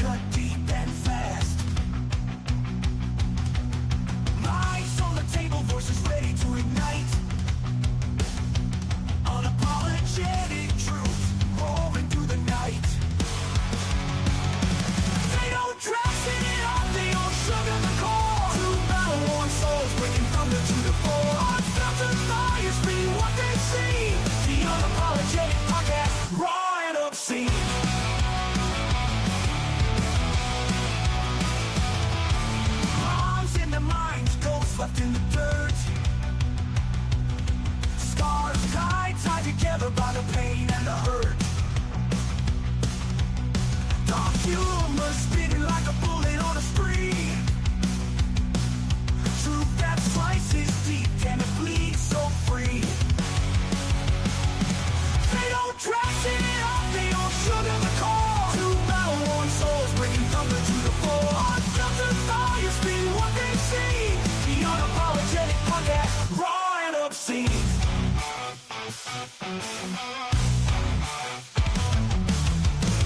cut deep and fast. Minds on the table, voices ready to ignite. Unapologetic truth, roaring through the night. They don't dress it up, they don't sugar the core. Two battle-worn souls bringing thunder to the floor. Unfiltered fires be what they see. The Unapologetic Podcast, raw and obscene. Bombs in the minds, ghosts left in the dirt. Scars tied together by the pain and the hurt. Dark humor spinning like a bullet on a spree. Truth that slices deep and it bleeds so free. They don't dress it up, they don't sugar the core. Two battle-worn souls bringing thunder to the floor. Unfiltered fires be what they see. The Unapologetic Podcast, raw and obscene.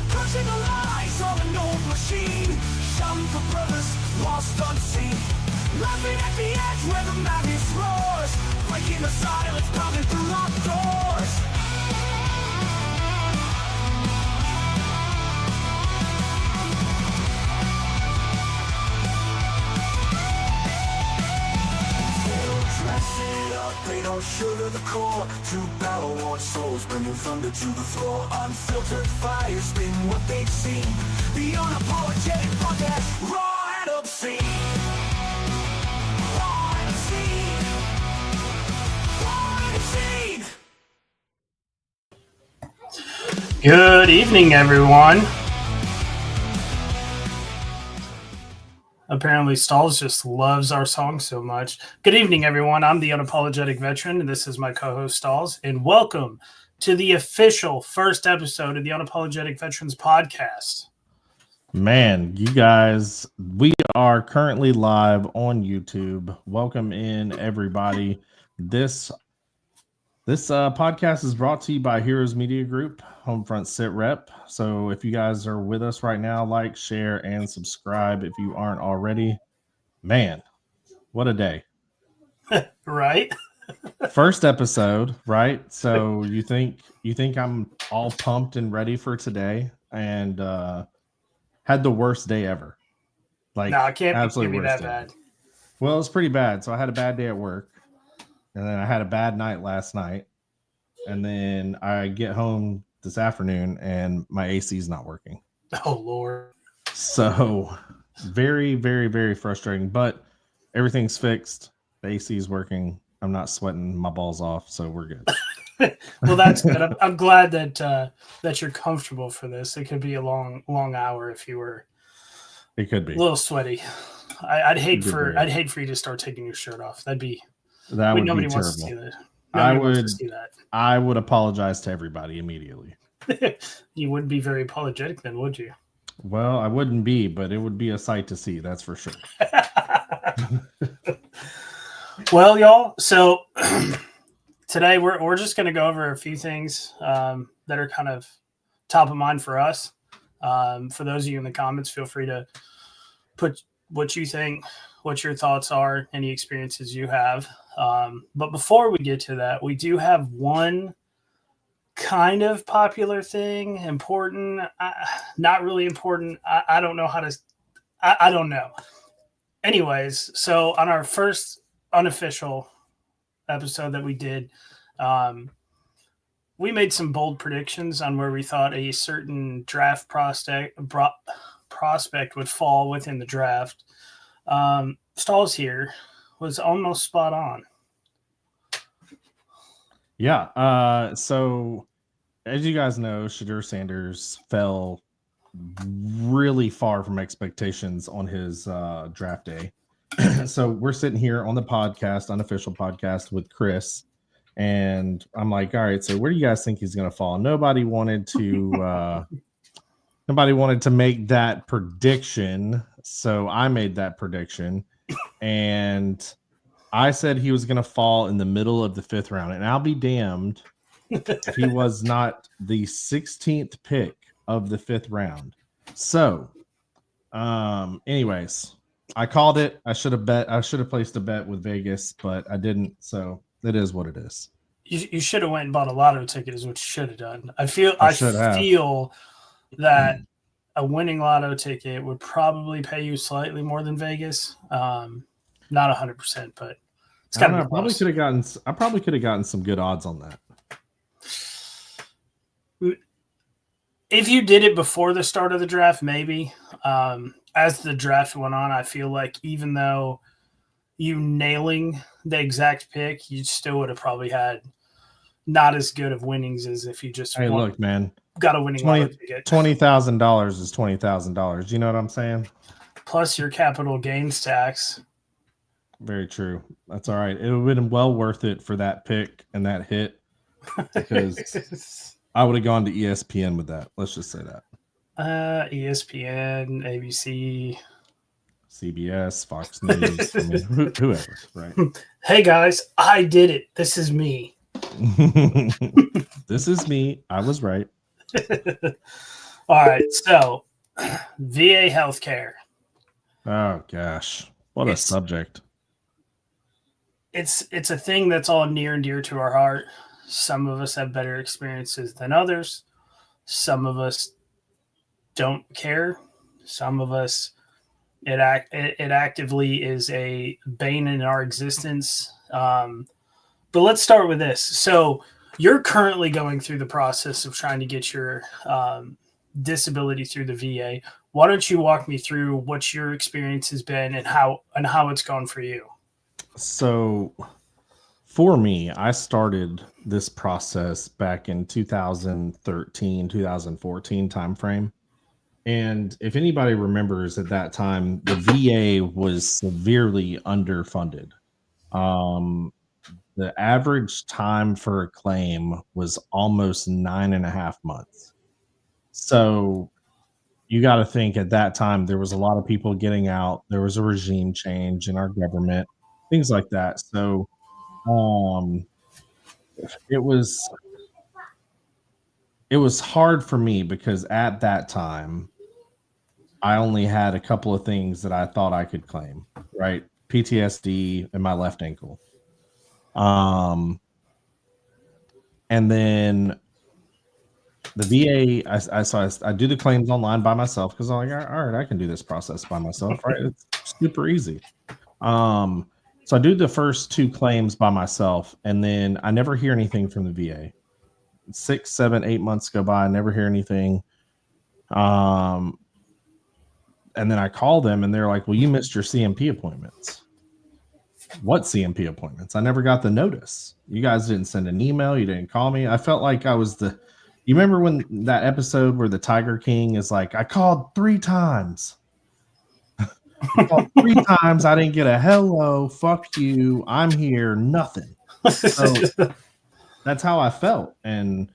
Crushing the lies on an old machine. Shouting for brothers lost unseen. Laughing at the edge where the madness roars. Breaking the silence, pounding through locked doors. Dress it up, they don't sugar the core. Two battle-worn souls bringing thunder to the floor. Unfiltered fires spin what they've seen. The Unapologetic Podcast, raw and obscene. Raw and obscene. Raw and obscene. Good evening, everyone. Apparently, Stalls just loves our song so much. Good evening, everyone. I'm the Unapologetic Veteran, and this is my co-host, Stalls. And welcome to the official first episode of the Unapologetic Veterans Podcast. Man, you guys, we are currently live on YouTube. Welcome in, everybody. This podcast is brought to you by Heroes Media Group, Homefront Sit Rep. So if you guys are with us right now, like, share, and subscribe if you aren't already. Man, what a day. Right? First episode, right? So you think I'm all pumped and ready for today, and had the worst day ever. Like, no, it can't absolutely be worst that day. bad. Well, it's pretty bad. So I had a bad day at work. And then I had a bad night last night. And then I get home this afternoon and my AC is not working. Oh, Lord. So very, very, very frustrating. But everything's fixed. The AC is working. I'm not sweating my balls off. So we're good. Well, that's good. I'm glad that you're comfortable for this. It could be a long hour if you were It could be a little sweaty. I'd hate for you to start taking your shirt off. That would be terrible. Wants to see that. I would apologize to everybody immediately. You wouldn't be very apologetic then, would you? Well, I wouldn't be, but it would be a sight to see. That's for sure. Well, y'all, so today we're just going to go over a few things that are kind of top of mind for us. For those of you in the comments, feel free to put what you think, what your thoughts are, any experiences you have. But before we get to that, we do have one kind of popular thing, important, not really important. I don't know how to, I don't know. Anyways, so on our first unofficial episode that we did, we made some bold predictions on where we thought a certain draft prospect would fall within the draft. Stalls here was almost spot on. Yeah. So as you guys know, Shadur Sanders fell really far from expectations on his draft day. So we're sitting here on the podcast, unofficial podcast with Chris. And I'm like, all right, so where do you guys think he's going to fall? Nobody wanted to make that prediction. So I made that prediction. And I said he was going to fall in the middle of the 5th round. And I'll be damned if he was not the 16th pick of the 5th round. So Anyways, I called it. I should have placed a bet with Vegas, but I didn't. So it is what it is. You should have went and bought a lotto ticket is what you should have done. I feel that a winning lotto ticket would probably pay you slightly more than Vegas. Not 100%, but it's got to be I probably could have gotten some good odds on that. If you did it before the start of the draft, maybe. As the draft went on, I feel like even though you nailing the exact pick, you still would have probably had not as good of winnings as if you just look, man, got a winning lotto ticket. $20,000 is $20,000. You know what I'm saying? Plus your capital gains tax. Very true. That's all right. It would have been well worth it for that pick and that hit because I would have gone to ESPN with that. Let's just say that. ESPN, ABC, CBS, Fox News, I mean, whoever, right? Hey guys, I did it. This is me. This is me. I was right. All right. So, VA healthcare. Oh gosh, what a subject. It's a thing that's all near and dear to our heart. Some of us have better experiences than others. Some of us don't care. Some of us, it actively is a bane in our existence. But let's start with this. So you're currently going through the process of trying to get your disability through the VA. Why don't you walk me through what your experience has been and how it's gone for you? So for me, I started this process back in 2013, 2014 timeframe. And if anybody remembers at that time, the VA was severely underfunded. The average time for a claim was almost 9.5 months. So you got to think at that time, there was a lot of people getting out. There was a regime change in our government, things like that. So it was hard for me because at that time, I only had a couple of things that I thought I could claim, right? PTSD and my left ankle. And then the VA, I do the claims online by myself because I'm like, all right, I can do this process by myself, right? It's super easy. So I do the first 2 claims by myself, and then I never hear anything from the VA. 6, 7, 8 months go by, I never hear anything. And then I call them and they're like, well, you missed your CMP appointments. What CMP appointments? I never got the notice. You guys didn't send an email. You didn't call me. I felt like I was you remember when that episode where the Tiger King is like, I called 3 times. I called 3 times. I didn't get a hello. Fuck you. I'm here. Nothing. So that's how I felt. And,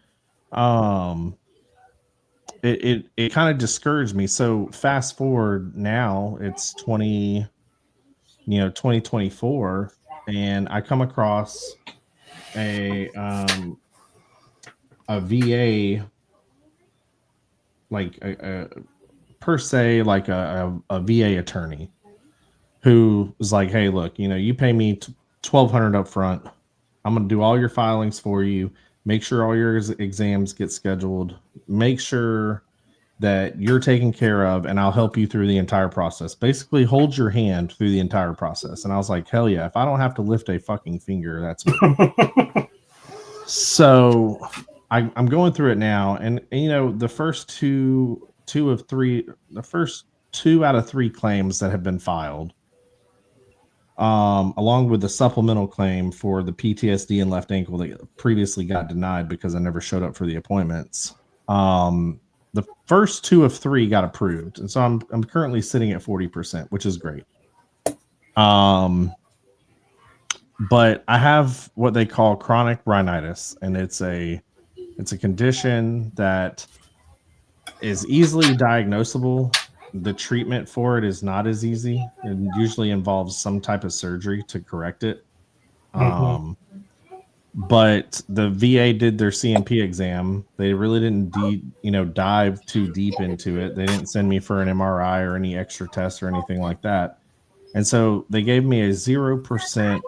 it kind of discouraged me. So fast forward now, it's 2024, and I come across a VA, like a VA attorney who was like, hey, look, you pay me $1,200 up front. I'm going to do all your filings for you. Make sure all your exams get scheduled. Make sure that you're taken care of, and I'll help you through the entire process. Basically, hold your hand through the entire process. And I was like, hell yeah, if I don't have to lift a fucking finger, that's me. So I'm going through it now. And the first two out of three claims that have been filed, along with the supplemental claim for the PTSD and left ankle that previously got denied because I never showed up for the appointments. The first 2 of 3 got approved. And so I'm currently sitting at 40%, which is great. But I have what they call chronic rhinitis, and it's a condition that is easily diagnosable. The treatment for it is not as easy. It usually involves some type of surgery to correct it. but the VA did their CMP exam. They really didn't dive too deep into it. They didn't send me for an MRI or any extra tests or anything like that. And so they gave me a 0%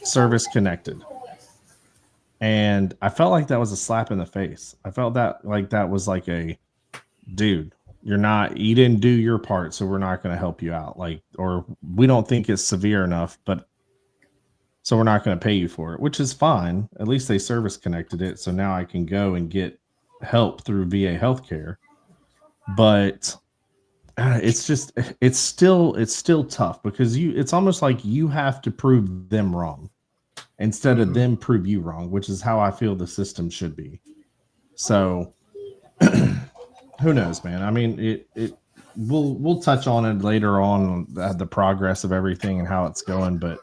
service connected. And I felt like that was a slap in the face. I felt that was like a, dude, you didn't do your part, so we're not going to help you out. Or we don't think it's severe enough, but so we're not going to pay you for it, which is fine. At least they service connected it. So now I can go and get help through VA healthcare. But it's still tough because it's almost like you have to prove them wrong instead of them prove you wrong, which is how I feel the system should be. So who knows, man? I mean, we'll touch on it later on, the progress of everything and how it's going, but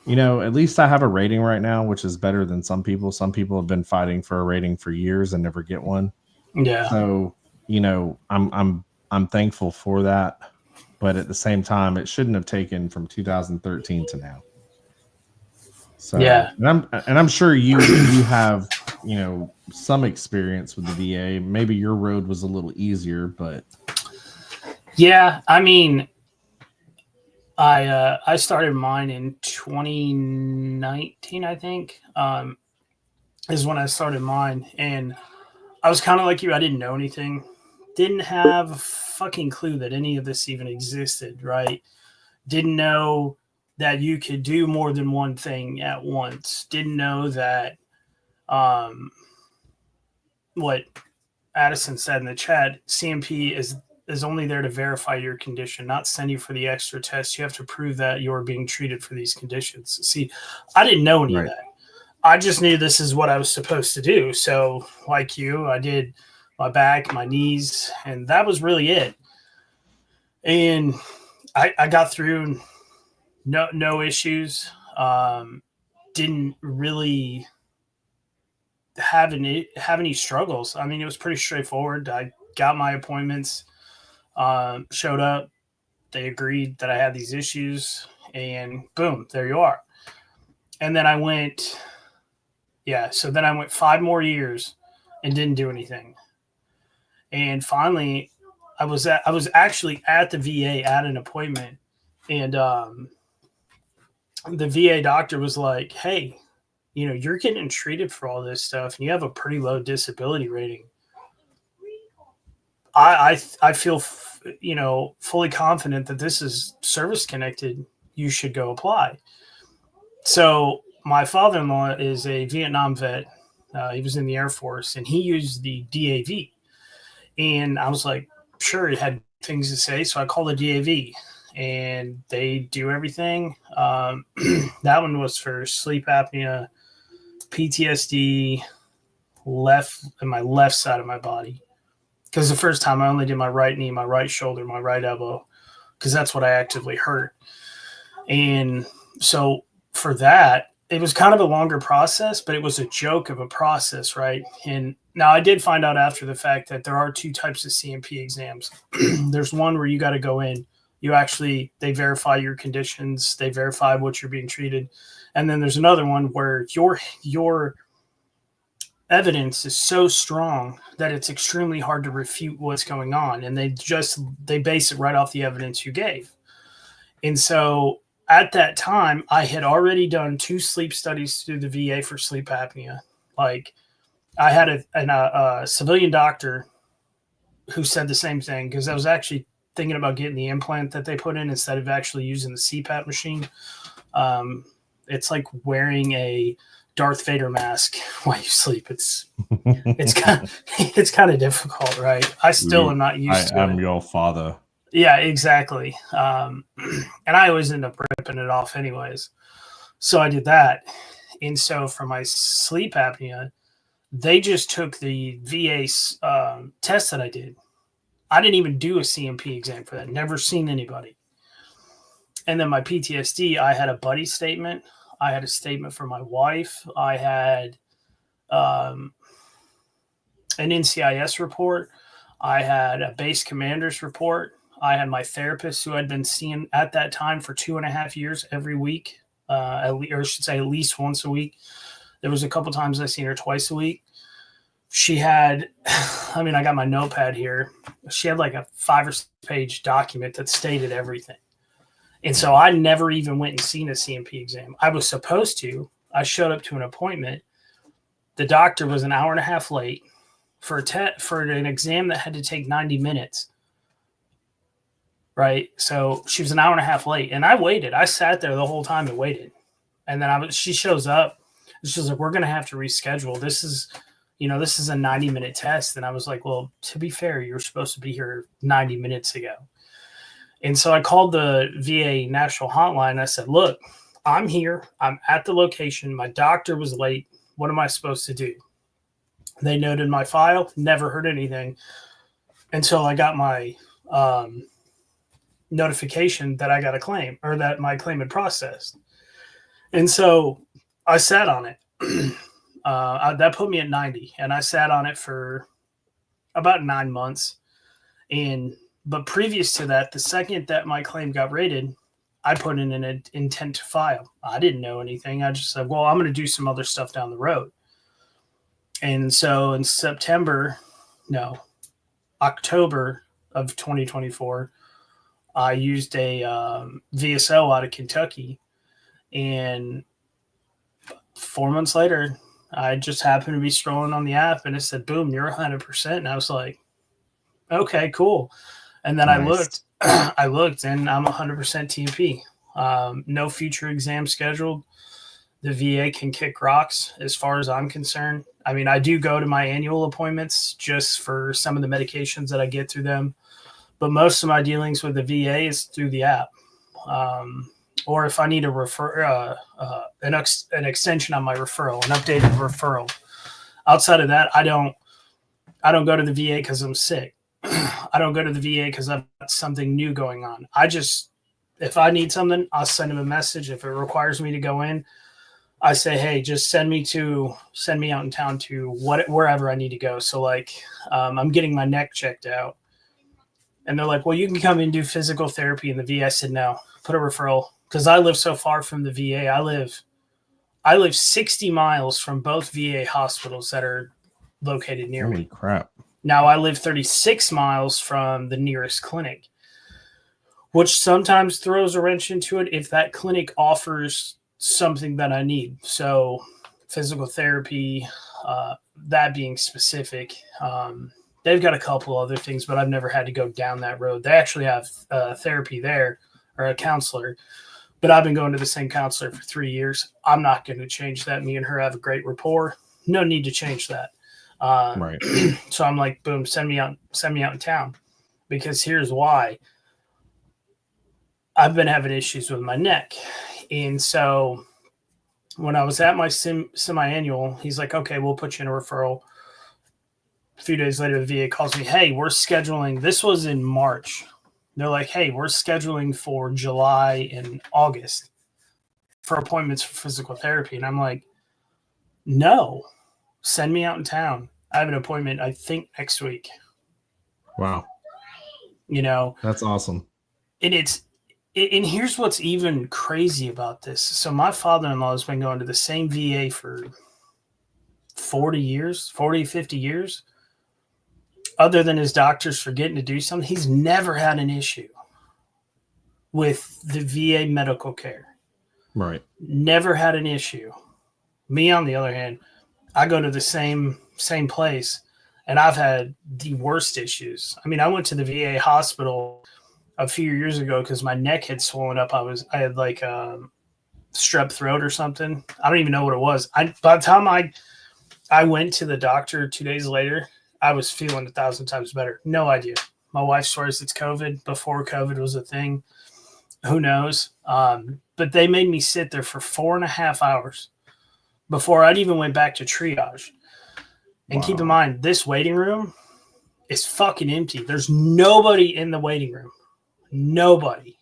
at least I have a rating right now, which is better than some people. Some people have been fighting for a rating for years and never get one. Yeah. So, I'm thankful for that, but at the same time, it shouldn't have taken from 2013 to now. So, yeah. And I'm sure you have, some experience with the VA. Maybe your road was a little easier, but yeah, I mean, I started mine in 2019, I think, is when I started mine. And I was kind of like you. I didn't know anything. Didn't have a fucking clue that any of this even existed, right? Didn't know that you could do more than one thing at once. Didn't know that what Addison said in the chat, CMP is only there to verify your condition, not send you for the extra test. You have to prove that you're being treated for these conditions. See, I didn't know any of that. I just knew this is what I was supposed to do. So like you, I did my back, my knees, and that was really it. And I got through no issues. Didn't really have any struggles. I mean, it was pretty straightforward. I got my appointments, showed up. They agreed that I had these issues, and boom, there you are. And then I went 5 more years and didn't do anything. And finally, I was actually at the VA at an appointment, and the VA doctor was like, "Hey, you're getting treated for all this stuff, and you have a pretty low disability rating. I feel, fully confident that this is service connected. You should go apply." So my father-in-law is a Vietnam vet. He was in the Air Force, and he used the DAV. And I was like, sure, he had things to say. So I called the DAV, and they do everything. That one was for sleep apnea, PTSD, my left side of my body. Because the first time I only did my right knee, my right shoulder, my right elbow, because that's what I actively hurt. And so for that, it was kind of a longer process, but it was a joke of a process, right? And now I did find out after the fact that there are 2 types of CMP exams. There's one where you got to go in. They verify your conditions. They verify what you're being treated. And then there's another one where your evidence is so strong that it's extremely hard to refute what's going on. And they base it right off the evidence you gave. And so at that time, I had already done 2 sleep studies through the VA for sleep apnea. Like, I had a civilian doctor who said the same thing, because I was actually thinking about getting the implant that they put in instead of actually using the CPAP machine. It's like wearing a Darth Vader mask while you sleep. It's kind of difficult, right? I still am not used to it. I'm your father. Yeah, exactly. And I always end up ripping it off anyways. So I did that. And so for my sleep apnea, they just took the VA test that I did. I didn't even do a CMP exam for that. Never seen anybody. And then my PTSD, I had a buddy statement. I had a statement from my wife. I had an NCIS report. I had a base commander's report. I had my therapist who I'd been seeing at that time for 2.5 years every week or I should say at least once a week. There was a couple times I seen her twice a week. She had, I mean, I got my notepad here. She had like a 5 or 6 page document that stated everything. And so I never even went and seen a CMP exam. I was supposed to. I showed up to an appointment. The doctor was an hour and a half late for an exam that had to take 90 minutes. Right. So she was an hour and a half late, and I waited. I sat there the whole time and waited. And then she shows up. She's like, we're going to have to reschedule. This is a 90-minute test. And I was like, well, to be fair, you're supposed to be here 90 minutes ago. And so I called the VA national hotline. I said, look, I'm here. I'm at the location. My doctor was late. What am I supposed to do? They noted my file, never heard anything until I got my notification that I got a claim, or that my claim had processed. And so I sat on it. That put me at 90, and I sat on it for about 9 months. But previous to that, the second that my claim got rated, I put in an intent to file. I didn't know anything. I just said, well, I'm going to do some other stuff down the road. And so in October of 2024, I used a VSO out of Kentucky. And 4 months later, I just happened to be scrolling on the app, and it said, boom, you're 100%. And I was like, okay, cool. And then Nice. I looked, and I'm 100% TP. No future exam scheduled. The VA can kick rocks as far as I'm concerned. I mean, I do go to my annual appointments just for some of the medications that I get through them. But most of my dealings with the VA is through the app. Or if I need an extension on my referral, an updated referral. Outside of that, I don't go to the VA because I'm sick. I don't go to the VA because I've got something new going on. If I need something, I'll send them a message. If it requires me to go in, I say, hey, just send me out in town to wherever I need to go. So like, I'm getting my neck checked out, and they're like, well, you can come in and do physical therapy in the VA. I said, no, put a referral, because I live so far from the VA. I live 60 miles from both VA hospitals that are located near me. Holy crap. Now I live 36 miles from the nearest clinic, which sometimes throws a wrench into it if that clinic offers something that I need. So physical therapy, that being specific, they've got a couple other things, but I've never had to go down that road. They actually have therapy there, or a counselor, but I've been going to the same counselor for 3 years. I'm not going to change that. Me and her have a great rapport. No need to change that. Right. So I'm like, boom, send me out in town, because here's why. I've been having issues with my neck. And so when I was at my semi-annual, he's like, okay, we'll put you in a referral. A few days later, the VA calls me, hey, we're scheduling. This was in March. They're like, hey, we're scheduling for July and August for appointments for physical therapy. And I'm like, no, send me out in town. I have an appointment, I think, next week. Wow. That's awesome. And here's what's even crazy about this. So my father-in-law has been going to the same VA for 40, 50 years. Other than his doctors forgetting to do something, he's never had an issue with the VA medical care. Right. Never had an issue. Me, on the other hand, I go to the same place, and I've had the worst issues. I mean, I went to the VA hospital a few years ago because my neck had swollen up. I had like strep throat or something. I don't even know what it was. By the time I went to the doctor 2 days later, I was feeling 1,000 times better. No idea. My wife swears it's COVID. Before COVID was a thing. Who knows? But they made me sit there for 4.5 hours before I'd even went back to triage. And Wow. keep in mind, this waiting room is fucking empty. There's nobody in the waiting room. Nobody.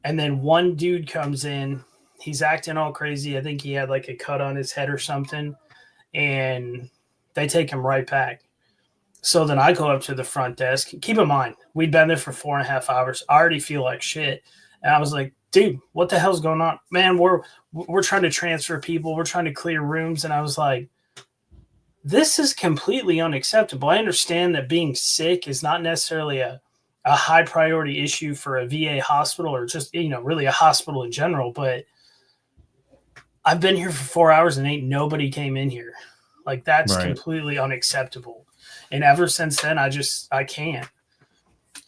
And then one dude comes in. He's acting all crazy. I think he had like a cut on his head or something. And they take him right back. So then I go up to the front desk. Keep in mind, we'd been there for 4.5 hours. I already feel like shit. And I was like, dude, what the hell's going on? Man, we're trying to transfer people. We're trying to clear rooms. And I was like, this is completely unacceptable. I understand that being sick is not necessarily a high priority issue for a VA hospital or just, really a hospital in general. But I've been here for 4 hours and ain't nobody came in here. Like, that's completely unacceptable. And ever since then, I can't.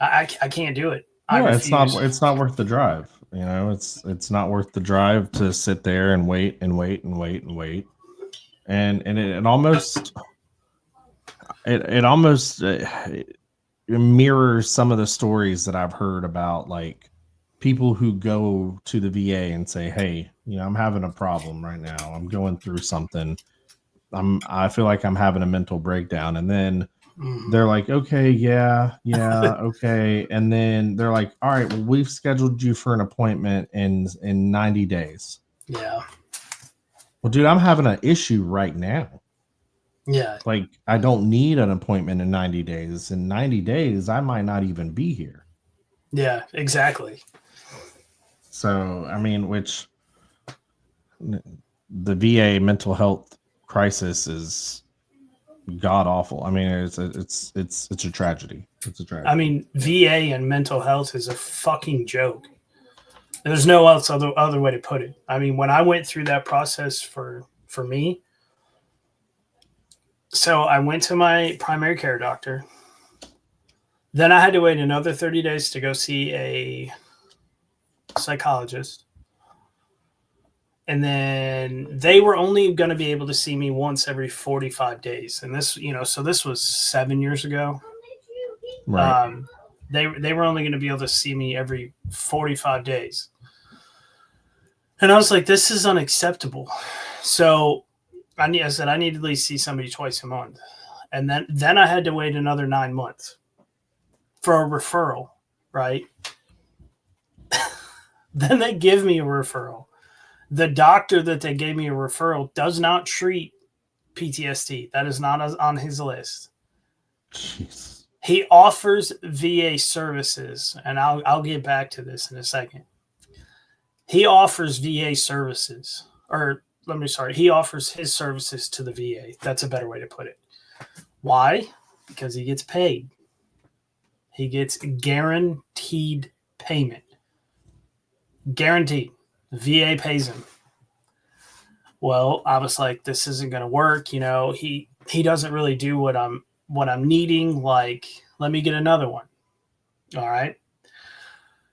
I can't do it. Yeah, it's not worth the drive. It's not worth the drive to sit there and wait and wait and wait and wait. And it almost mirrors some of the stories that I've heard about, like, people who go to the VA and say, hey, I'm having a problem right now. I'm going through something. I feel like I'm having a mental breakdown. And then they're like, okay, yeah, okay. And then they're like, all right, well, we've scheduled you for an appointment in 90 days. Yeah. Well, dude, I'm having an issue right now. Yeah. Like, I don't need an appointment in 90 days. In 90 days, I might not even be here. Yeah, exactly. So, I mean, which the VA mental health crisis is god awful. I mean, it's a tragedy. It's a tragedy. I mean, VA and mental health is a fucking joke. There's no other way to put it. I mean, when I went through that process for me, so I went to my primary care doctor. Then I had to wait another 30 days to go see a psychologist. And then they were only going to be able to see me once every 45 days. And this, so this was 7 years ago. Right. They were only going to be able to see me every 45 days. And I was like, this is unacceptable. So I said, I need to at least see somebody twice a month. And then I had to wait another 9 months for a referral, right? Then they give me a referral. The doctor that they gave me a referral does not treat PTSD. That is not on his list. Jeez. He offers VA services, and I'll get back to this in a second. He offers VA services, he offers his services to the VA. That's a better way to put it. Why? Because he gets paid. He gets guaranteed payment. Guaranteed. The VA pays him. Well, I was like, this isn't going to work. He doesn't really do what I'm needing. Like, let me get another one. All right.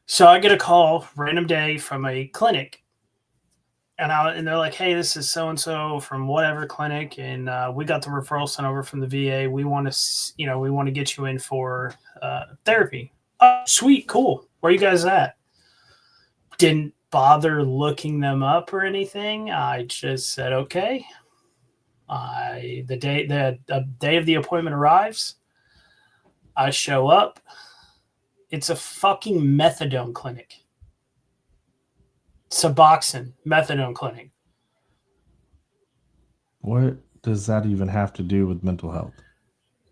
So I get a call random day from a clinic, and they're like, hey, this is so-and-so from whatever clinic. And we got the referral sent over from the VA. We want to get you in for therapy. Oh, sweet. Cool. Where you guys at? Didn't bother looking them up or anything. I just said, okay. The day of the appointment arrives. I show up. It's a fucking methadone clinic. Suboxone methadone clinic. What does that even have to do with mental health?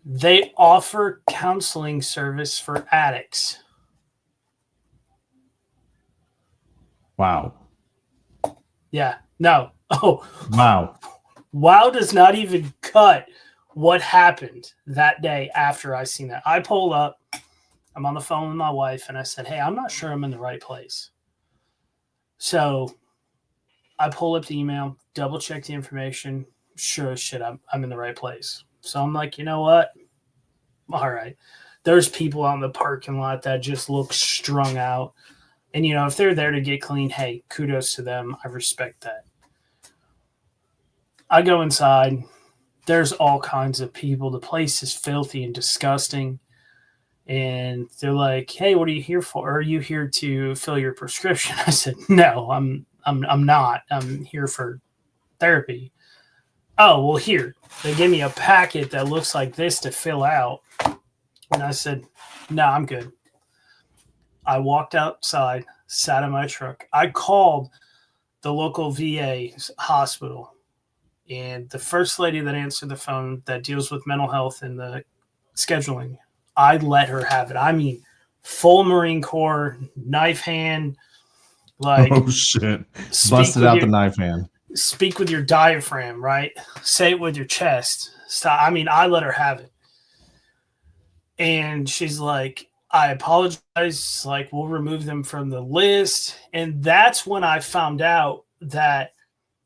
They offer counseling service for addicts. Wow. Yeah. No. Oh. Wow. Wow does not even cut what happened that day after I seen that. I pull up. I'm on the phone with my wife, and I said, hey, I'm not sure I'm in the right place. So I pull up the email, double check the information. Sure as shit, I'm in the right place. So I'm like, you know what? All right. There's people out in the parking lot that just look strung out. And, if they're there to get clean, hey, kudos to them. I respect that. I go inside. There's all kinds of people. The place is filthy and disgusting. And they're like, hey, what are you here for? Are you here to fill your prescription? I said, no, I'm not. I'm here for therapy. Oh, well, here. They gave me a packet that looks like this to fill out. And I said, no, I'm good. I walked outside, sat in my truck. I called the local VA hospital. And the first lady that answered the phone that deals with mental health and the scheduling, I let her have it. I mean, full Marine Corps, knife hand, Like, Oh shit! speak Busted with out your, the knife hand. speak with your diaphragm, right? Say it with your chest. Stop. I mean, I let her have it. And she's like, I apologize. Like, we'll remove them from the list. And that's when I found out that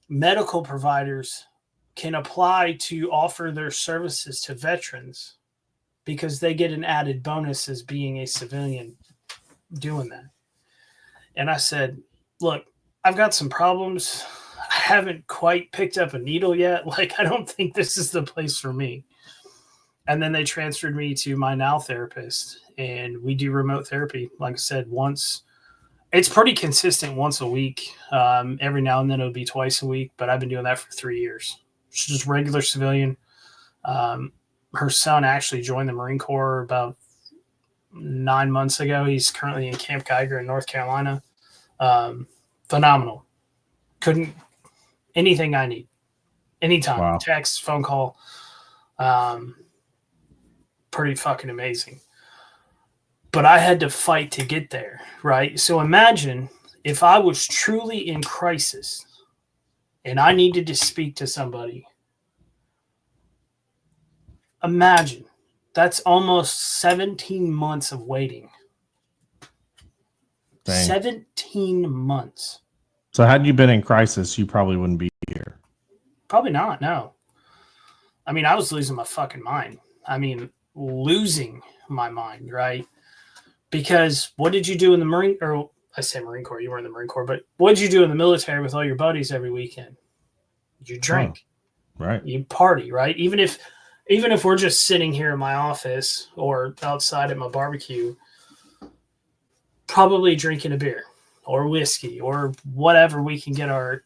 medical providers can apply to offer their services to veterans because they get an added bonus as being a civilian doing that. And I said, look, I've got some problems. I haven't quite picked up a needle yet. Like, I don't think this is the place for me. And then they transferred me to my now therapist, and we do remote therapy. Like I said, once. It's pretty consistent once a week. Every now and then it'll be twice a week, but I've been doing that for 3 years. She's just regular civilian. Her son actually joined the Marine Corps about 9 months ago. He's currently in Camp Geiger in North Carolina. Phenomenal. Couldn't anything I need. Anytime. Wow. Text, phone call. Pretty fucking amazing. But I had to fight to get there, right? So imagine if I was truly in crisis and I needed to speak to somebody. Imagine that's almost 17 months of waiting. Dang. 17 months. So had you been in crisis, you probably wouldn't be here. Probably not, no. I mean, I was losing my fucking mind. I mean, losing my mind, right? Because what did you do in the Marine, or I say Marine Corps, you were in the Marine Corps, but what did you do in the military with all your buddies every weekend? You drink. Oh, right. You party, right? Even if we're just sitting here in my office or outside at my barbecue, probably drinking a beer or whiskey or whatever we can get our,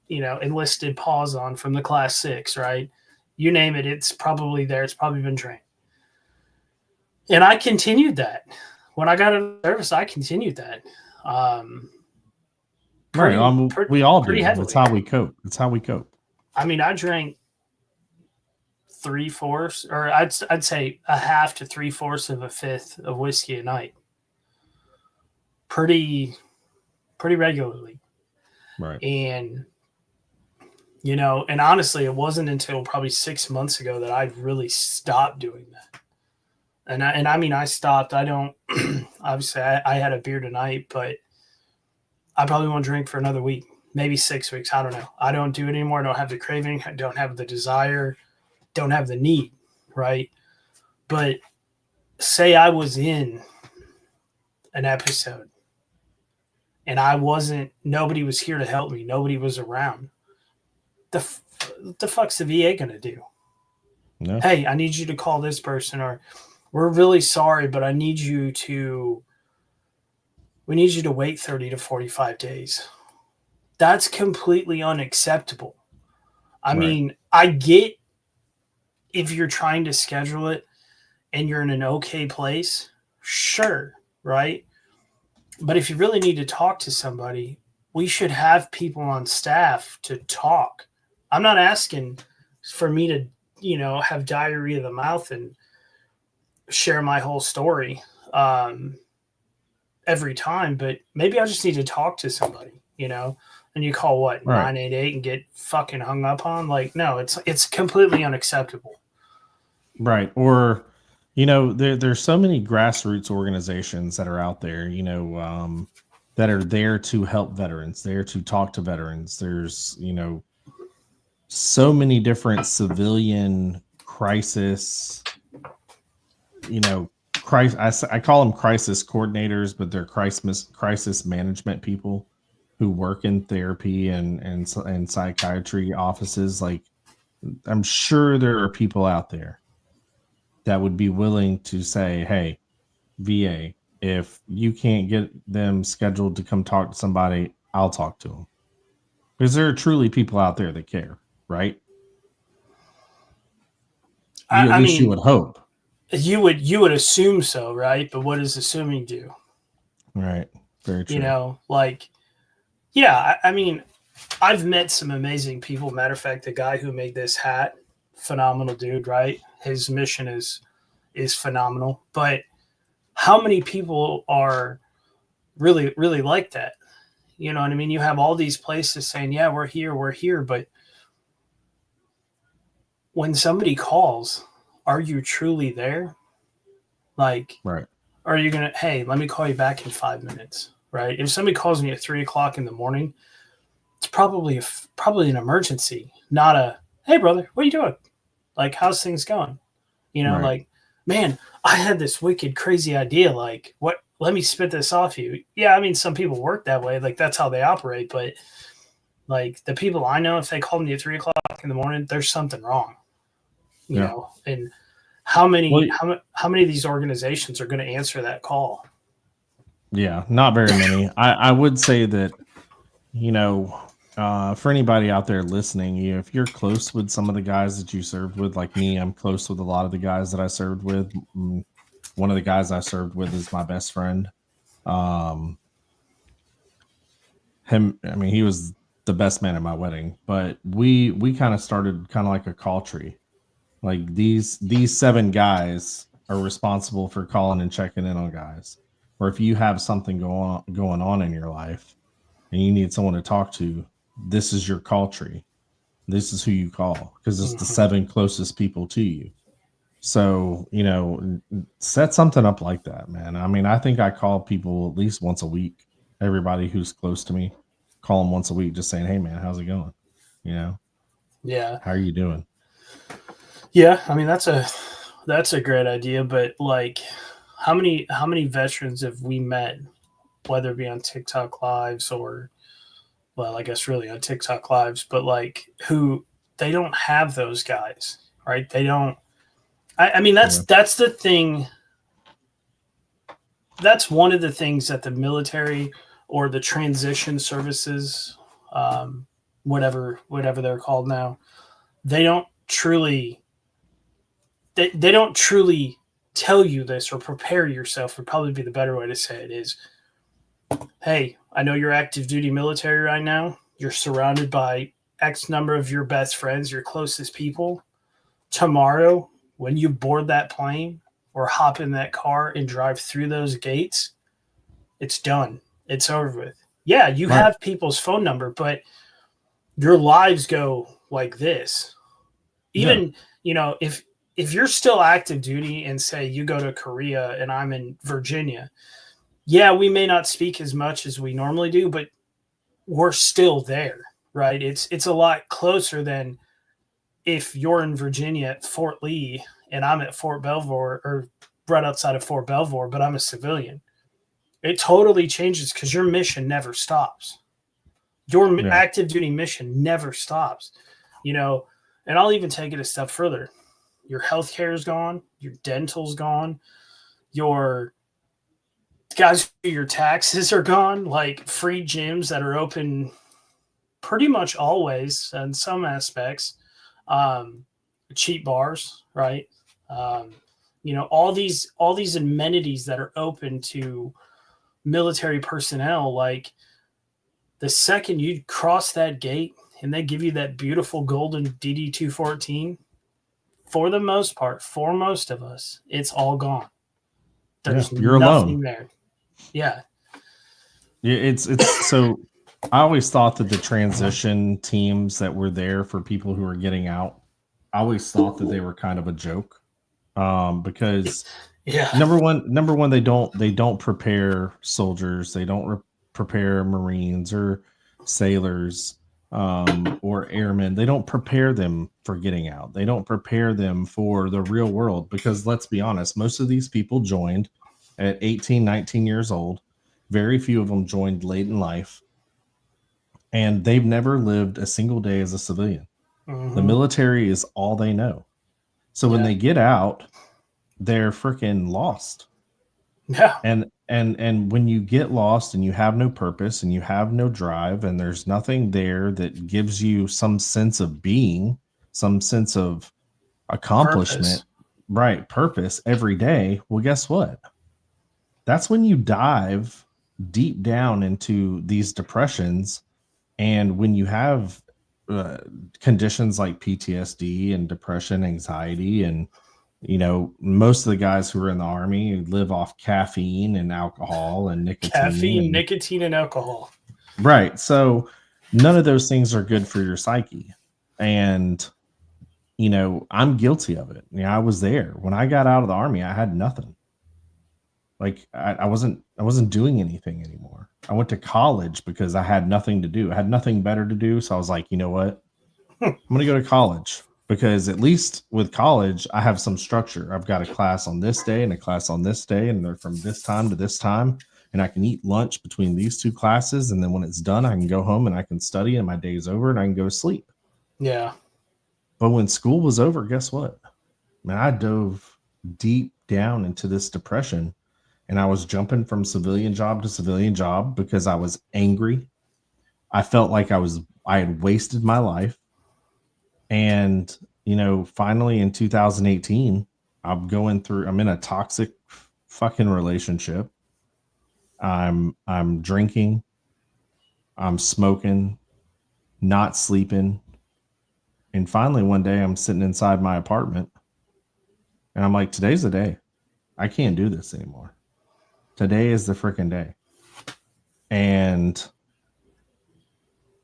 enlisted paws on from the Class 6, right? You name it, it's probably there. It's probably been drank. And I continued that. When I got out of service, I continued that. We all do. Heavily. It's how we cope. I mean, I drank 3/4, or I'd say a half to 3/4 of a fifth of whiskey a night. Pretty regularly. Right. And, and honestly, it wasn't until probably 6 months ago that I really stopped doing that. And I mean, I stopped. I don't, obviously I had a beer tonight, but I probably won't drink for another week, maybe 6 weeks. I don't know. I don't do it anymore. I don't have the craving. I don't have the desire, don't have the need. Right. But say I was in an episode and nobody was here to help me. Nobody was around. The fuck's the VA going to do? No. Hey, I need you to call this person, or we're really sorry, but we need you to wait 30 to 45 days. That's completely unacceptable. I mean, I get if you're trying to schedule it and you're in an okay place, sure, right? But if you really need to talk to somebody, we should have people on staff to talk. I'm not asking for me to, have diarrhea of the mouth and share my whole story every time, but maybe I just need to talk to somebody, and you call 988 and get fucking hung up on. Like, no, it's completely unacceptable. Right. Or, there's so many grassroots organizations that are out there, that are there to help veterans, there to talk to veterans. There's, so many different civilian crisis, I call them crisis coordinators, but they're crisis management people who work in therapy and psychiatry offices. Like, I'm sure there are people out there that would be willing to say, hey, VA, if you can't get them scheduled to come talk to somebody, I'll talk to them. Because there are truly people out there that care, right? At least you would hope. You would assume so, right? But what does assuming do? Right. Very true. I mean, I've met some amazing people. Matter of fact, the guy who made this hat, phenomenal dude, right? His mission is phenomenal. But how many people are really, really like that? You know what I mean? You have all these places saying, yeah, we're here. But when somebody calls, are you truly there? Like, Right. are you going to, hey, let me call you back in 5 minutes, right? If somebody calls me at 3:00 in the morning, it's probably an emergency, not a, hey, brother, what are you doing? Like, how's things going? You know, Right. like, man, I had this wicked, crazy idea. Like, what? Let me spit this off you. Yeah, I mean, some people work that way. Like, that's how they operate. But, like, the people I know, if they call me at 3:00 in the morning, there's something wrong. You know, and how many of these organizations are going to answer that call? Yeah, not very many. I would say that, for anybody out there listening, if you're close with some of the guys that you served with, like me, I'm close with a lot of the guys that I served with. One of the guys I served with is my best friend. He was the best man at my wedding, but we kind of started kind of like a call tree. Like these 7 guys are responsible for calling and checking in on guys. Or if you have something going on in your life and you need someone to talk to, this is your call tree. This is who you call, because it's the 7 closest people to you. So, set something up like that, man. I mean, I think I call people at least once a week. Everybody who's close to me, call them once a week, just saying, hey, man, how's it going? Yeah. How are you doing? Yeah. I mean, that's a great idea. But, like, how many veterans have we met, whether it be on TikTok lives or, well, I guess really on TikTok lives, but like who they don't have those guys, right? They don't. I mean, that's the thing. That's one of the things that the military or the transition services, whatever they're called now, they don't truly tell you this or prepare yourself. Would probably be the better way to say it is, hey, I know you're active duty military right now. You're surrounded by X number of your best friends, your closest people. Tomorrow, when you board that plane or hop in that car and drive through those gates, it's done. It's over with. Yeah, you have people's phone number, but your lives go like this. Even, if you're still active duty and say you go to Korea and I'm in Virginia, yeah, we may not speak as much as we normally do, but we're still there, right? It's a lot closer than if you're in Virginia at Fort Lee and I'm at Fort Belvoir or right outside of Fort Belvoir, but I'm a civilian. It totally changes because your mission never stops. Your active duty mission never stops, and I'll even take it a step further. Your healthcare is gone. Your dental's gone. Your taxes are gone. Like free gyms that are open pretty much always in some aspects. Cheap bars, right? All these amenities that are open to military personnel. Like the second you cross that gate and they give you that beautiful golden DD-214, for the most part, for most of us, it's all gone. There's you're nothing alone there. Yeah. It's so I always thought that the transition teams that were there for people who were getting out, I always thought that they were kind of a joke. Because number one, they don't prepare soldiers. They don't prepare Marines or sailors, or airmen. They don't prepare them for getting out. They don't prepare them for the real world, because let's be honest, most of these people joined at 18, 19 years old. Very few of them joined late in life, and they've never lived a single day as a civilian. The military is all they know. So when they get out, they're freaking lost. Yeah. And when you get lost and you have no purpose and you have no drive and there's nothing there that gives you some sense of being, some sense of accomplishment, purpose every day, well, guess what? That's when you dive deep down into these depressions. And when you have conditions like PTSD and depression, anxiety, and most of the guys who are in the Army live off caffeine and alcohol and nicotine. Nicotine, and alcohol. Right. So none of those things are good for your psyche. And, I'm guilty of it. I was there. When I got out of the Army, I had nothing. Like I wasn't doing anything anymore. I went to college because I had nothing to do. I had nothing better to do. So I was like, you know what? I'm going to go to college because at least with college, I have some structure. I've got a class on this day and a class on this day, and they're from this time to this time. And I can eat lunch between these two classes. And then when it's done, I can go home and I can study and my day is over and I can go to sleep. Yeah. But when school was over, guess what? Man, I dove deep down into this depression, and I was jumping from civilian job to civilian job because I was angry. I felt like I had wasted my life. And, finally in 2018, I'm in a toxic fucking relationship. I'm drinking, I'm smoking, not sleeping. And finally one day I'm sitting inside my apartment and I'm like, today's the day. I can't do this anymore. Today is the freaking day. And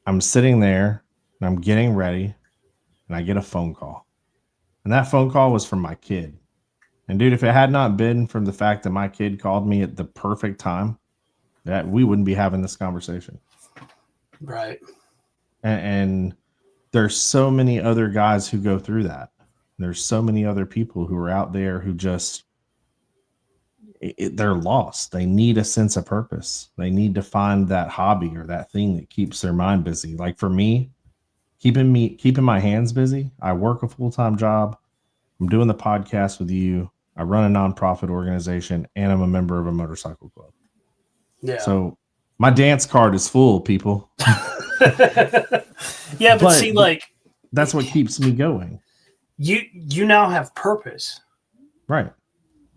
I'm sitting there and I'm getting ready and I get a phone call. And that phone call was from my kid. And dude, if it had not been from the fact that my kid called me at the perfect time, that we wouldn't be having this conversation. Right. And there's so many other guys who go through that. There's so many other people who are out there who just, they're lost. They need a sense of purpose. They need to find that hobby or that thing that keeps their mind busy. Like for me, keeping my hands busy. I work a full-time job. I'm doing the podcast with you. I run a nonprofit organization and I'm a member of a motorcycle club. Yeah. So my dance card is full, people. Yeah, but see, like, that's what keeps me going. You now have purpose. Right.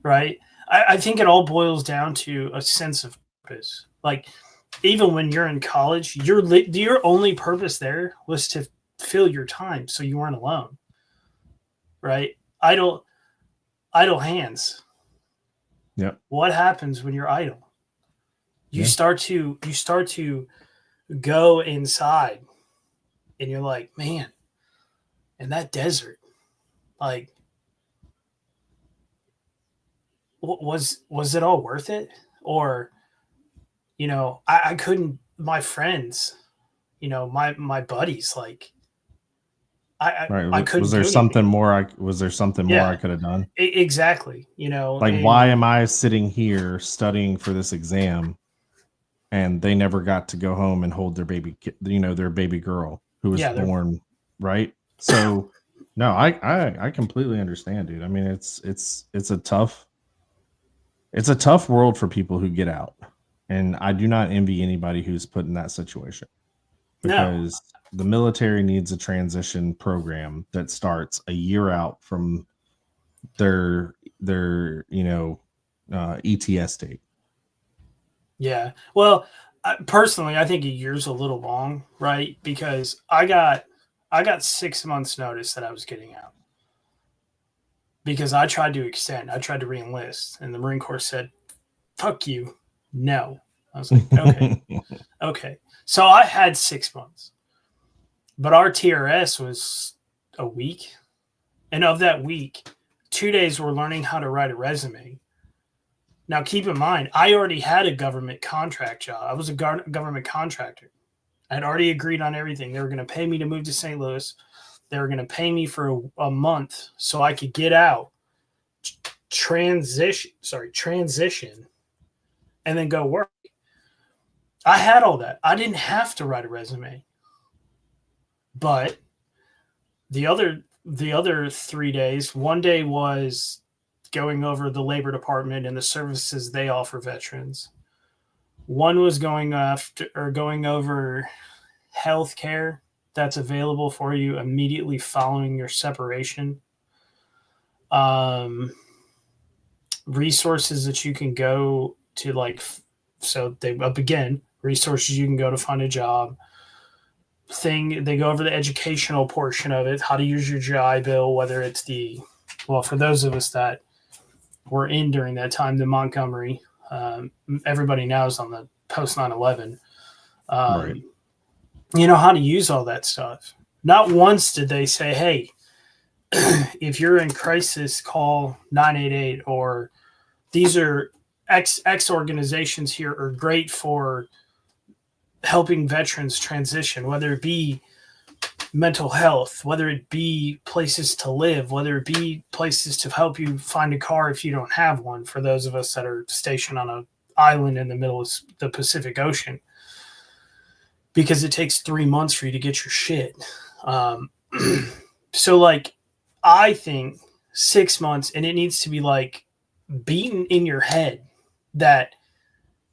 Right. I think it all boils down to a sense of purpose. Like, even when you're in college, your only purpose there was to fill your time so you weren't alone. Right? Idle hands. Yep. What happens when you're idle? You start to go inside and you're like, man, in that desert, like, was it all worth it? Or, I couldn't, my friends, my buddies, like, I couldn't. Was there something more I could have done? Exactly. Like, why am I sitting here studying for this exam and they never got to go home and hold their baby, their baby girl who was born, right? So no, I completely understand, dude. I mean, it's a tough world for people who get out. And I do not envy anybody who's put in that situation, because the military needs a transition program that starts a year out from their ETS date. Yeah. Well, personally, I think a year's a little long, right? Because I got 6 months notice that I was getting out, because I tried to extend. I tried to re-enlist, and the Marine Corps said, fuck you. No. I was like, okay. Okay. So I had 6 months, but our TRS was a week. And of that week, 2 days were learning how to write a resume. Now, keep in mind, I already had a government contract job. I was a government contractor. I had already agreed on everything. They were going to pay me to move to St. Louis. They were going to pay me for a month so I could get out, transition, and then go work. I had all that. I didn't have to write a resume. But the other 3 days, one day was going over the Labor Department and the services they offer veterans. One was going over health care that's available for you immediately following your separation. Resources that you can go to, like, so they up again, resources you can go to find a job. They go over the educational portion of it, how to use your GI Bill, whether it's for those of us that were in during that time, the Montgomery, everybody now is on the post 9/11. Right. You know how to use all that stuff. Not once did they say, hey, if you're in crisis, call 988, or these are X organizations here are great for helping veterans transition, whether it be mental health, whether it be places to live, whether it be places to help you find a car if you don't have one, for those of us that are stationed on an island in the middle of the Pacific Ocean, because it takes 3 months for you to get your shit. So like, I think 6 months, and it needs to be like beaten in your head that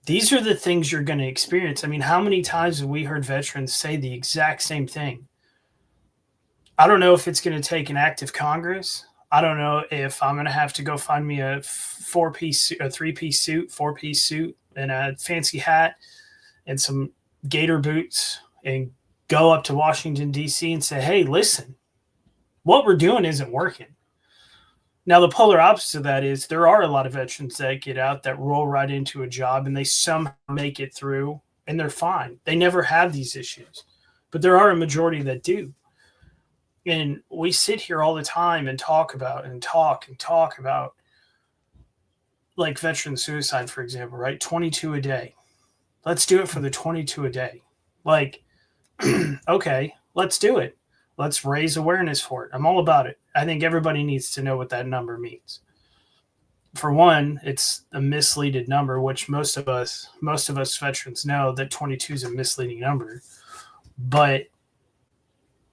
these are the things you're going to experience. I mean, how many times have we heard veterans say the exact same thing? I don't know if it's going to take an act of Congress. I don't know if I'm going to have to go find me a 3-piece suit, 4-piece suit, and a fancy hat and some gator boots and go up to Washington, D.C. and say, hey, listen, what we're doing isn't working. Now, the polar opposite of that is there are a lot of veterans that get out that roll right into a job and they somehow make it through and they're fine. They never have these issues. But there are a majority that do. And we sit here all the time and talk about like veteran suicide, for example, right? 22 a day. Let's do it for the 22 a day. Like, okay, let's do it. Let's raise awareness for it. I'm all about it. I think everybody needs to know what that number means. For one, it's a misleading number, which most of us veterans know that 22 is a misleading number. But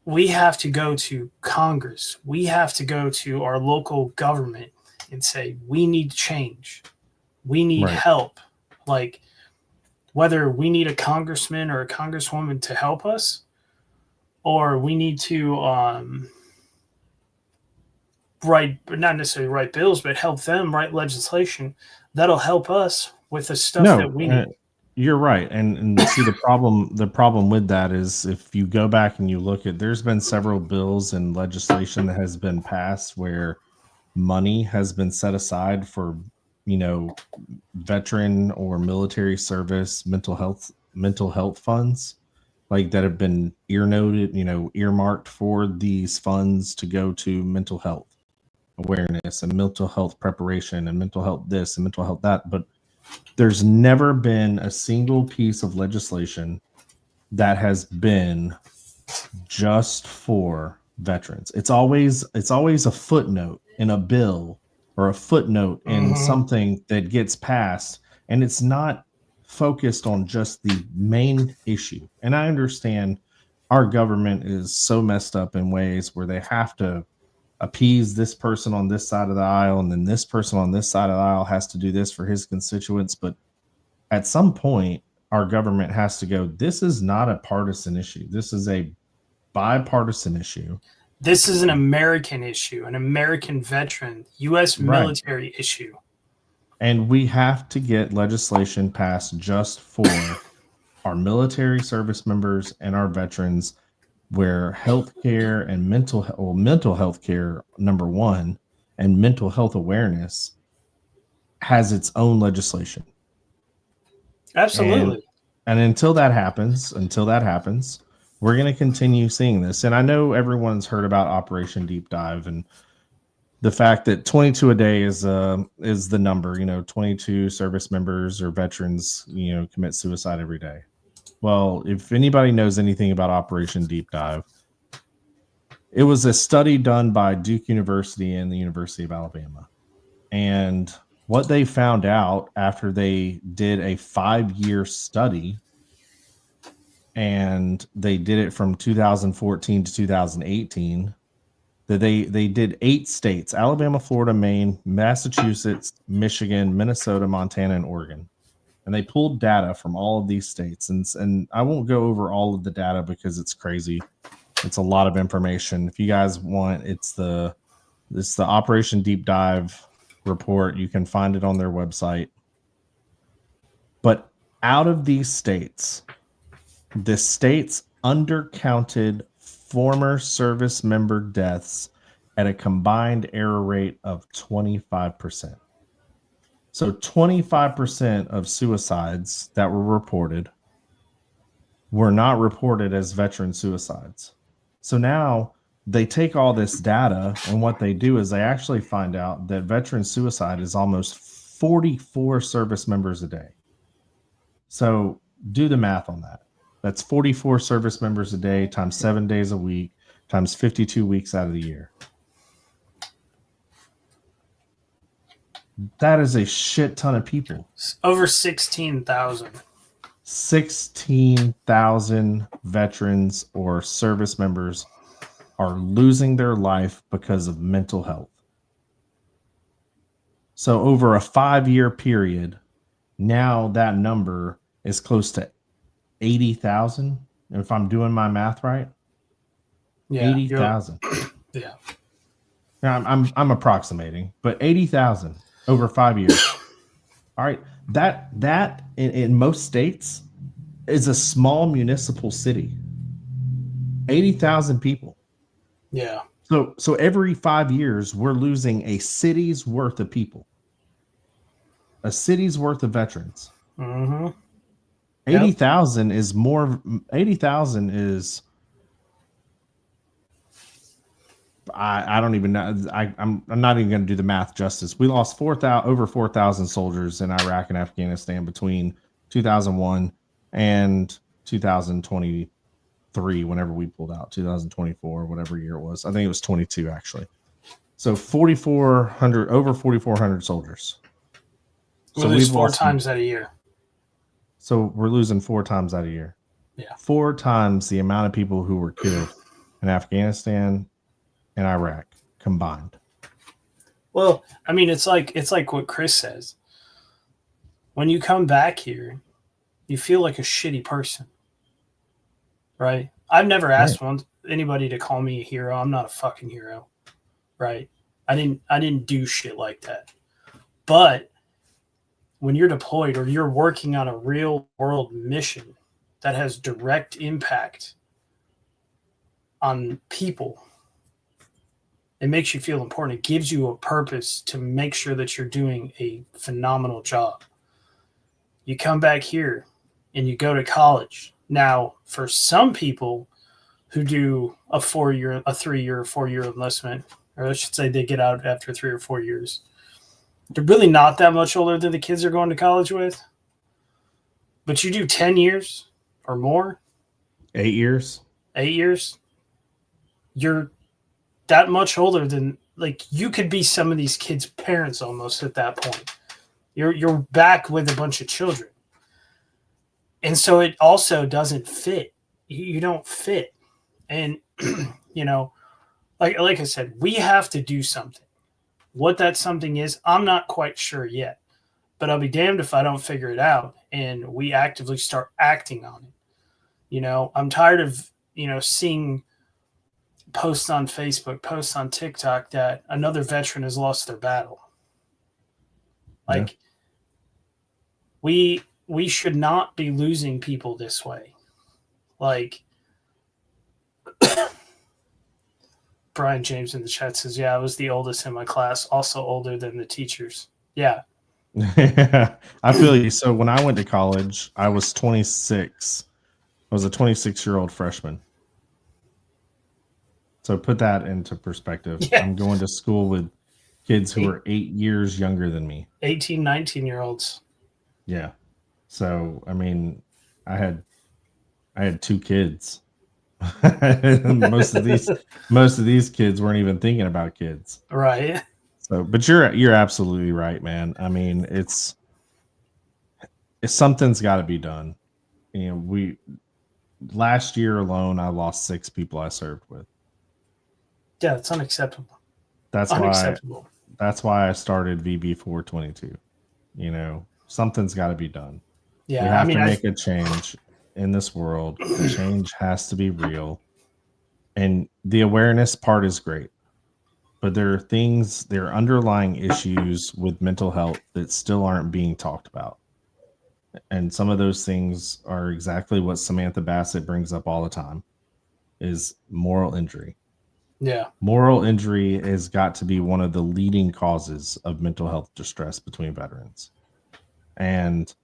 we have to go to Congress. We have to go to our local government and say, we need change. We need help. Like, whether we need a congressman or a congresswoman to help us, or we need to not necessarily write bills, but help them write legislation that'll help us with the stuff that we need. You're right. And see, the problem with that is if you go back and you look at, there's been several bills and legislation that has been passed where money has been set aside for, veteran or military service mental health funds, like that have been earmarked for these funds to go to mental health awareness and mental health preparation and mental health this and mental health that. But there's never been a single piece of legislation that has been just for veterans. It's always a footnote in a bill or a footnote in something that gets passed, and it's not focused on just the main issue. And I understand our government is so messed up in ways where they have to appease this person on this side of the aisle, and then this person on this side of the aisle has to do this for his constituents. But at some point, our government has to go, this is not a partisan issue. This is a bipartisan issue. This is an American issue, an American veteran, U.S. military issue. And we have to get legislation passed just for our military service members and our veterans, where healthcare and mental health care, number one, and mental health awareness has its own legislation. Absolutely. And until that happens, we're going to continue seeing this. And I know everyone's heard about Operation Deep Dive and the fact that 22 a day is the number. 22 service members or veterans, commit suicide every day. Well, if anybody knows anything about Operation Deep Dive, it was a study done by Duke University and the University of Alabama. And what they found out after they did a 5-year study, and they did it from 2014 to 2018, that they did 8 states: Alabama, Florida, Maine, Massachusetts, Michigan, Minnesota, Montana, and Oregon. And they pulled data from all of these states. And I won't go over all of the data because it's crazy. It's a lot of information. If you guys want, it's the Operation Deep Dive report. You can find it on their website. But out of these states, the states undercounted former service member deaths at a combined error rate of 25%. So 25% of suicides that were reported were not reported as veteran suicides. So now they take all this data, and what they do is they actually find out that veteran suicide is almost 44 service members a day. So do the math on that. That's 44 service members a day times 7 days a week times 52 weeks out of the year. That is a shit ton of people. Over 16,000. 16,000 veterans or service members are losing their life because of mental health. So over a 5-year period, now that number is close to 80,000. If I'm doing my math right, Yeah, 80,000. Yeah. I'm approximating, but 80,000 over 5 years. All right, that in most states is a small municipal city. 80,000 people. Yeah. So every 5 years, we're losing a city's worth of people, a city's worth of veterans. Mm-hmm. 80,000 is more. 80,000 is. I don't even know. I'm not even going to do the math justice. We lost over 4,000 soldiers in Iraq and Afghanistan between 2001 and 2023, whenever we pulled out, 2024, whatever year it was. I think it was 22, actually. So over 4,400 soldiers. We lose 4 times that a year. So we're losing 4 times that a year. Yeah. 4 times the amount of people who were killed in Afghanistan and Iraq combined. Well, I mean, it's like what Chris says. When you come back here, you feel like a shitty person, right? I've never asked anybody to call me a hero. I'm not a fucking hero, right? I didn't do shit like that. But when you're deployed or you're working on a real world mission that has direct impact on people, it makes you feel important. It gives you a purpose to make sure that you're doing a phenomenal job. You come back here and you go to college. Now, for some people who do a 3-year, 4-year enlistment, or I should say they get out after 3 or 4 years, they're really not that much older than the kids they're going to college with. But you do 10 years or more. 8 years. 8 years. You're that much older than, like, you could be some of these kids' parents almost at that point. You're back with a bunch of children. And so it also doesn't fit. You don't fit. And, you know, like I said, we have to do something. What that something is, I'm not quite sure yet. But I'll be damned if I don't figure it out and we actively start acting on it. You know, I'm tired of, seeing posts on Facebook, posts on TikTok that another veteran has lost their battle. Like, we should not be losing people this way. Like, Brian James in the chat says, yeah, I was the oldest in my class, also older than the teachers. Yeah. I feel you. So when I went to college, I was 26. I was a 26-year-old freshman. So put that into perspective. Yeah. I'm going to school with kids who are 8 years younger than me. 18, 19-year-olds. Yeah. So, I mean, I had 2 kids. most of these kids weren't even thinking about kids. Right. So, but you're absolutely right, man. I mean, it's something's got to be done. Last year alone, I lost 6 people I served with. Yeah, it's unacceptable. That's why I started VB 422. Something's got to be done. Yeah, we have to make a change in this world. The change has to be real, and the awareness part is great. But there are underlying issues with mental health that still aren't being talked about. And some of those things are exactly what Samantha Bassett brings up all the time, is moral injury. Yeah. Moral injury has got to be one of the leading causes of mental health distress between veterans. And,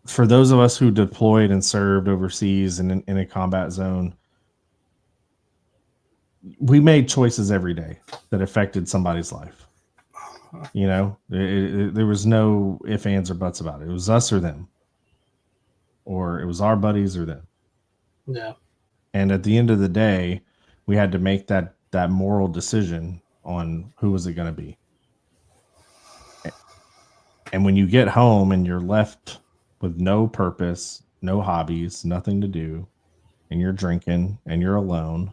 for those of us who deployed and served overseas and in a combat zone, we made choices every day that affected somebody's life. You know, there was no ifs, ands, or buts about it. It was us or them, or it was our buddies or them. Yeah. And at the end of the day, we had to make that moral decision on who was it going to be. And when you get home and you're left with no purpose, no hobbies, nothing to do, and you're drinking and you're alone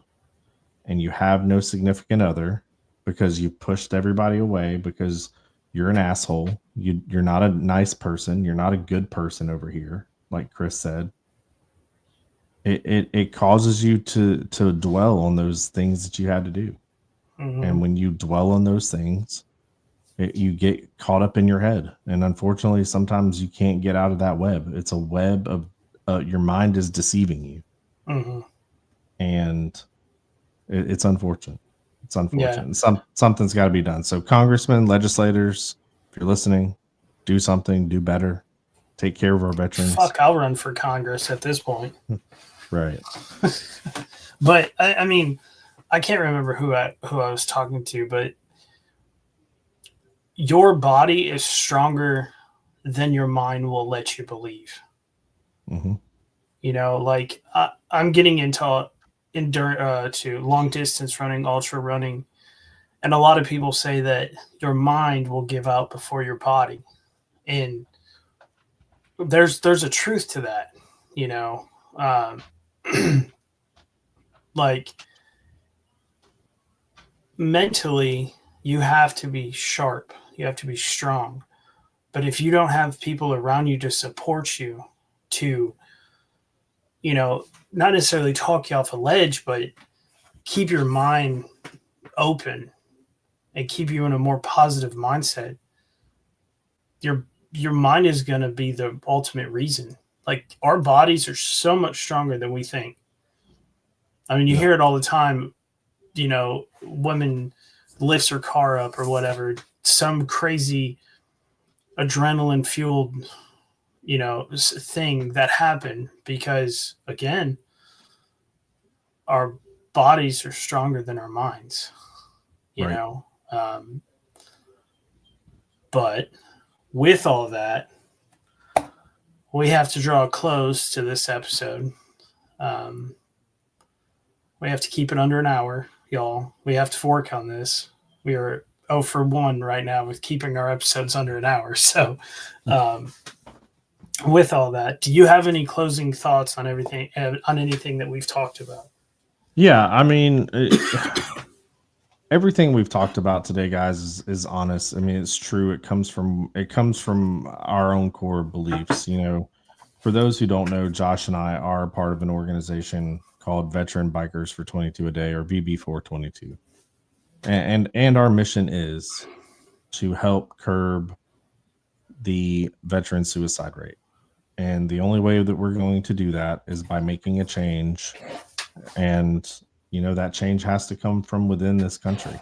and you have no significant other because you pushed everybody away because you're an asshole, you're not a nice person, you're not a good person over here, like Chris said. It causes you to dwell on those things that you had to do. Mm-hmm. And when you dwell on those things, you get caught up in your head. And unfortunately, sometimes you can't get out of that web. It's a web of your mind is deceiving you. Mm-hmm. And it's unfortunate. It's unfortunate. Yeah. Something's got to be done. So congressmen, legislators, if you're listening, do something, do better, take care of our veterans. Fuck, I'll run for Congress at this point. Right. But I mean, I can't remember who I was talking to, but your body is stronger than your mind will let you believe. Mm-hmm. You know, like I'm getting into to long distance running, ultra running, and a lot of people say that your mind will give out before your body, and there's a truth to that. You know, like mentally, you have to be sharp. You have to be strong. But if you don't have people around you to support you, to, you know, not necessarily talk you off a ledge, but keep your mind open and keep you in a more positive mindset, your mind is going to be the ultimate reason. Like, our bodies are so much stronger than we think. I mean, you hear it all the time, you know, women lifts her car up or whatever, some crazy adrenaline fueled, you know, thing that happened because, again, our bodies are stronger than our minds, you know. But with all that, we have to draw a close to this episode. We have to keep it under an hour, y'all. We have to work on this. We are 0 for 1 right now with keeping our episodes under an hour. So with all that, do you have any closing thoughts on everything, on anything that we've talked about? Yeah, I mean, everything we've talked about today, guys, is honest. I mean, it's true. It comes from our own core beliefs. You know, for those who don't know, Josh and I are part of an organization called Veteran Bikers for 22 a Day, or VB422. And our mission is to help curb the veteran suicide rate. And the only way that we're going to do that is by making a change. And, you know, that change has to come from within this country.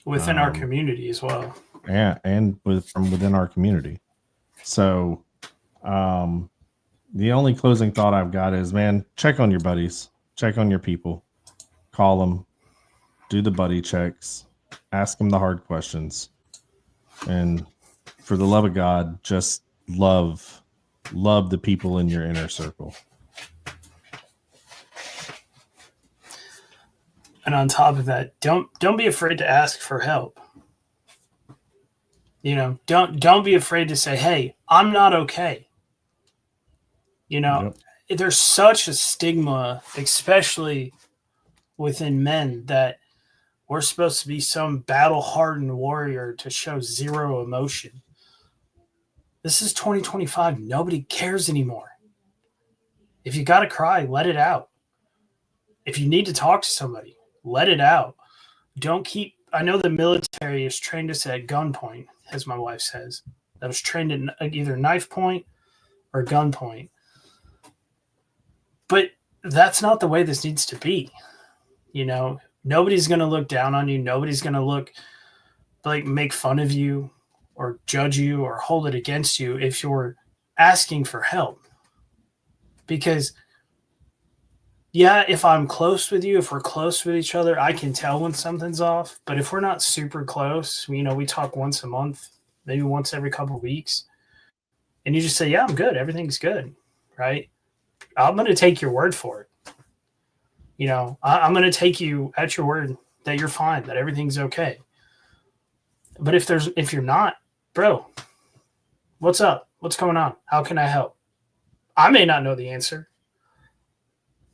Within our community as well. Yeah, and from within our community. So the only closing thought I've got is, man, check on your buddies. Check on your people. Call them. Do the buddy checks. Ask them the hard questions. And for the love of God, just love the people in your inner circle. And on top of that, don't be afraid to ask for help. You know, don't be afraid to say, "Hey, I'm not okay." You know, There's such a stigma, especially within men, that we're supposed to be some battle-hardened warrior to show zero emotion. This is 2025. Nobody cares anymore. If you got to cry, let it out. If you need to talk to somebody, let it out. I know the military has trained us at gunpoint, as my wife says. That was trained at either knife point or gunpoint. But that's not the way this needs to be. You know, nobody's going to look down on you. Nobody's going to make fun of you or judge you or hold it against you if you're asking for help. Because, yeah, if I'm close with you, if we're close with each other, I can tell when something's off. But if we're not super close, you know, we talk once a month, maybe once every couple of weeks, and you just say, yeah, I'm good. Everything's good, right? I'm going to take your word for it. You know, I'm going to take you at your word that you're fine, that everything's okay. But if you're not, bro, what's up? What's going on? How can I help? I may not know the answer,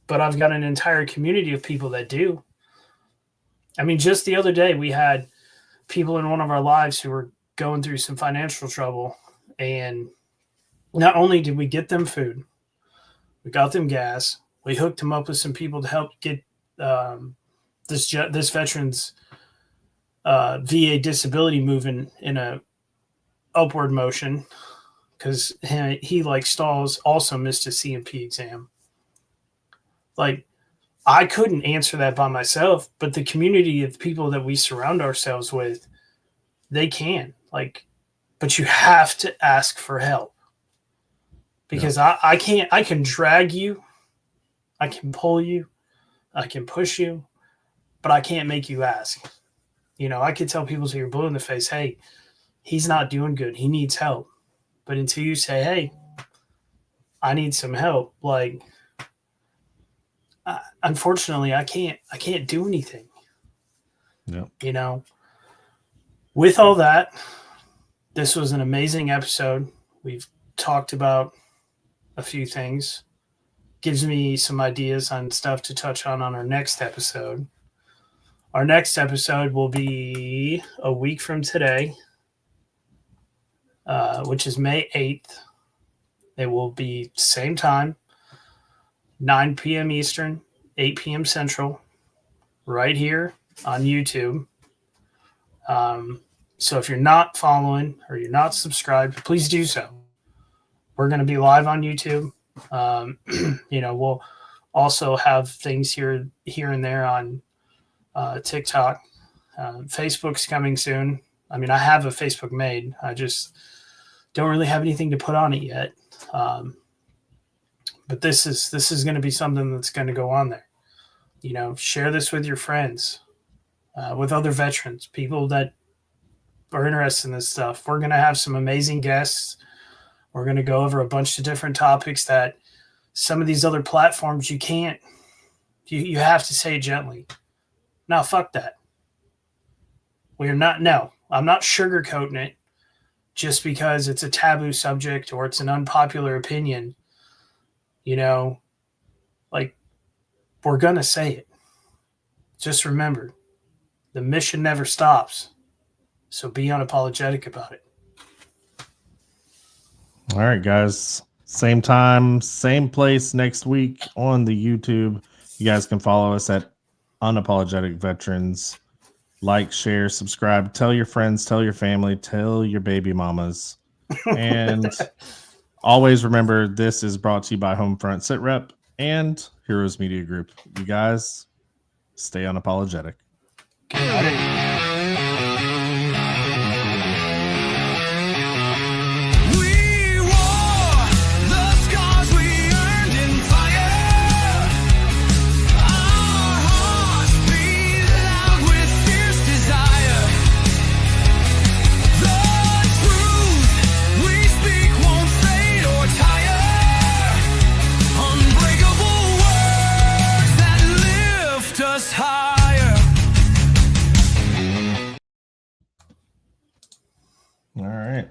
but I've got an entire community of people that do. I mean, just the other day, we had people in one of our lives who were going through some financial trouble. And not only did we get them food, we got them gas, we hooked them up with some people to help get this veteran's VA disability moving in a upward motion, because he like Stalls also missed a CMP exam. Like, I couldn't answer that by myself, but the community of people that we surround ourselves with, they can. Like, but you have to ask for help, because I can drag you, I can pull you, I can push you, but I can't make you ask. You know, I could tell people till you're blue in the face, hey, he's not doing good, he needs help. But until you say, hey, I need some help, like, unfortunately, I can't do anything. Yep. You know, with all that, this was an amazing episode. We've talked about a few things. Gives me some ideas on stuff to touch on our next episode. Our next episode will be a week from today, which is May 8th. It will be same time, 9 p.m. Eastern, 8 p.m. Central, right here on YouTube. So if you're not following or you're not subscribed, please do so. We're going to be live on YouTube. You know, we'll also have things here and there on TikTok. Facebook's coming soon. I mean, I have a Facebook made. I just don't really have anything to put on it yet. But this is going to be something that's going to go on there. You know, share this with your friends, with other veterans, people that are interested in this stuff. We're going to have some amazing guests. We're going to go over a bunch of different topics that some of these other platforms you can't. You have to say it gently. No, fuck that. I'm not sugarcoating it just because it's a taboo subject or it's an unpopular opinion. You know, like, we're going to say it. Just remember, the mission never stops. So be unapologetic about it. All right, guys. Same time, same place next week on the YouTube. You guys can follow us at Unapologetic Veterans. Like, share, subscribe. Tell your friends, tell your family, tell your baby mamas. And always remember, this is brought to you by Homefront SitRep and Heroes Media Group. You guys stay unapologetic. All right.